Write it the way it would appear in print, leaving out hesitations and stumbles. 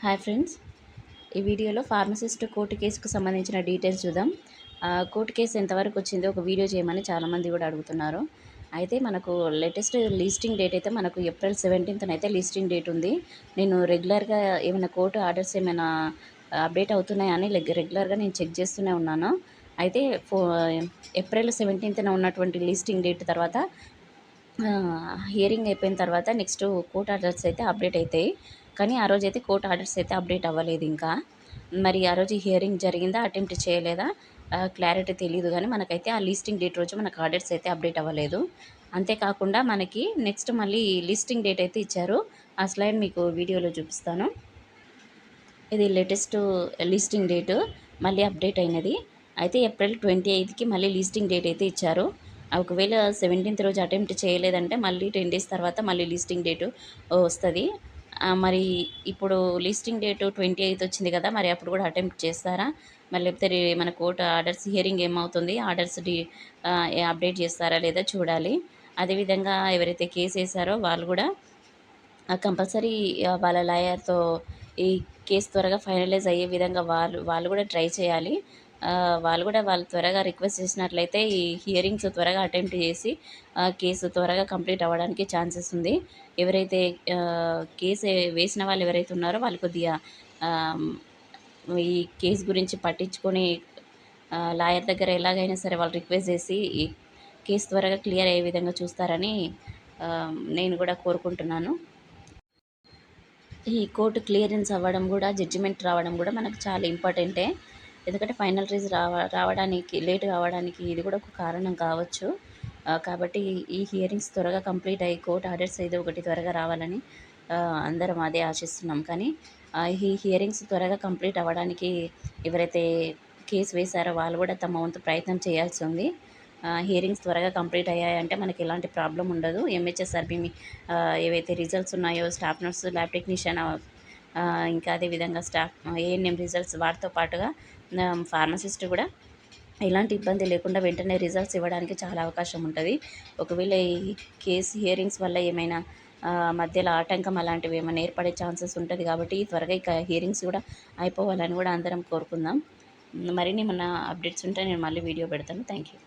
Hi friends, ఈ వీడియోలో pharmacist court కేసుకు సంబంధించిన డీటెయిల్స్ చూద్దాం. కోర్టు కేసు ఎంతవరకు వచ్చిందో ఒక వీడియో చేయమని చాలామంది కూడా అడుగుతున్నారు. అయితే మనకు లేటెస్ట్ లిస్టింగ్ డేట్ అయితే మనకు ఏప్రిల్ 17th అయితే లిస్టింగ్ డేట్ ఉంది. నేను రెగ్యులర్గా ఏమైనా కోర్టు ఆర్డర్స్ ఏమైనా అప్డేట్ అవుతున్నాయని రెగ్యులర్గా నేను చెక్ చేస్తూనే ఉన్నాను. అయితే ఏప్రిల్ 17th ఉన్నటువంటి లిస్టింగ్ డేట్ తర్వాత హియరింగ్ అయిపోయిన తర్వాత నెక్స్ట్ కోర్ట్ ఆర్డర్స్ అయితే అప్డేట్ అవుతాయి. కానీ ఆ రోజైతే కోర్ట్ ఆర్డర్స్ అయితే అప్డేట్ అవ్వలేదు ఇంకా. మరి ఆ రోజు హియరింగ్ జరిగిందా, అటెంప్ట్ చేయలేదా క్లారిటీ తెలీదు. కానీ మనకైతే ఆ లిస్టింగ్ డేట్ రోజు మనకు ఆర్డర్స్ అయితే అప్డేట్ అవ్వలేదు. అంతేకాకుండా మనకి నెక్స్ట్ మళ్ళీ లిస్టింగ్ డేట్ అయితే ఇచ్చారు. ఆ స్లైడ్ మీకు వీడియోలో చూపిస్తాను. ఇది లేటెస్ట్ లిస్టింగ్ డేటు మళ్ళీ అప్డేట్ అయినది. అయితే ఏప్రిల్ 28కి మళ్ళీ లిస్టింగ్ డేట్ అయితే ఇచ్చారు. ఒకవేళ 17th రోజు అటెంప్ట్ చేయలేదంటే మళ్ళీ 10 days తర్వాత మళ్ళీ లిస్టింగ్ డేటు వస్తుంది. మరి ఇప్పుడు లిస్టింగ్ డేటు 28 వచ్చింది కదా, మరి అప్పుడు కూడా అటెంప్ట్ చేస్తారా, మరి లేకపోతే మన కోర్టు ఆర్డర్స్ హియరింగ్ ఏమవుతుంది, ఆర్డర్స్ అప్డేట్ చేస్తారా లేదా చూడాలి. అదేవిధంగా ఎవరైతే కేసు వేసారో వాళ్ళు కూడా కంపల్సరీ వాళ్ళ లాయర్తో ఈ కేసు త్వరగా ఫైనలైజ్ అయ్యే విధంగా వాళ్ళు కూడా ట్రై చేయాలి. వాళ్ళు త్వరగా రిక్వెస్ట్ చేసినట్లయితే ఈ హియరింగ్స్ త్వరగా అటెంప్ట్ చేసి కేసు త్వరగా కంప్లీట్ అవ్వడానికి ఛాన్సెస్ ఉంది. ఎవరైతే కేసు వేసిన వాళ్ళు ఎవరైతే ఉన్నారో వాళ్ళు కొద్దిగా ఈ కేసు గురించి పట్టించుకొని లాయర్ దగ్గర ఎలాగైనా సరే వాళ్ళు రిక్వెస్ట్ చేసి ఈ కేసు త్వరగా క్లియర్ అయ్యే విధంగా చూస్తారని నేను కూడా కోరుకుంటున్నాను. ఈ కోర్టు క్లియరెన్స్ అవ్వడం కూడా, జడ్జిమెంట్ రావడం కూడా మనకు చాలా ఇంపార్టెంటే. ఎందుకంటే ఫైనల్ రేజ్ రావడానికి లేట్ కావడానికి ఇది కూడా ఒక కారణం కావచ్చు. కాబట్టి ఈ హియరింగ్స్ త్వరగా కంప్లీట్ అయ్యి కోర్టు ఆర్డర్స్ ఏదో ఒకటి త్వరగా రావాలని అందరం అదే ఆశిస్తున్నాం. కానీ ఈ హియరింగ్స్ త్వరగా కంప్లీట్ అవ్వడానికి ఎవరైతే కేసు వేశారో వాళ్ళు కూడా తమ వంతు ప్రయత్నం చేయాల్సి ఉంది. హియరింగ్స్ త్వరగా కంప్లీట్ అయ్యాయంటే మనకి ఎలాంటి ప్రాబ్లం ఉండదు. ఎంహెచ్ఎస్ఆర్బి ఏవైతే రిజల్ట్స్ ఉన్నాయో, స్టాఫ్ నర్స్, ల్యాబ్ టెక్నీషియన్, ఇంకా అదేవిధంగా స్టాఫ్ ఏఎన్ఎం రిజల్ట్స్ వాటితో పాటుగా ఫార్మసిస్ట్ కూడా ఎలాంటి ఇబ్బంది లేకుండా వెంటనే రిజల్ట్స్ ఇవ్వడానికి చాలా అవకాశం ఉంటుంది. ఒకవేళ ఈ కేసు హియరింగ్స్ వల్ల ఏమైనా మధ్యలో ఆటంకం అలాంటివి ఏమైనా ఏర్పడే ఛాన్సెస్ ఉంటుంది. కాబట్టి త్వరగా ఇక హియరింగ్స్ కూడా అయిపోవాలని కూడా అందరం కోరుకుందాం. మరిన్ని మన అప్డేట్స్ ఉంటే నేను మళ్ళీ వీడియో పెడతాను. Thank you.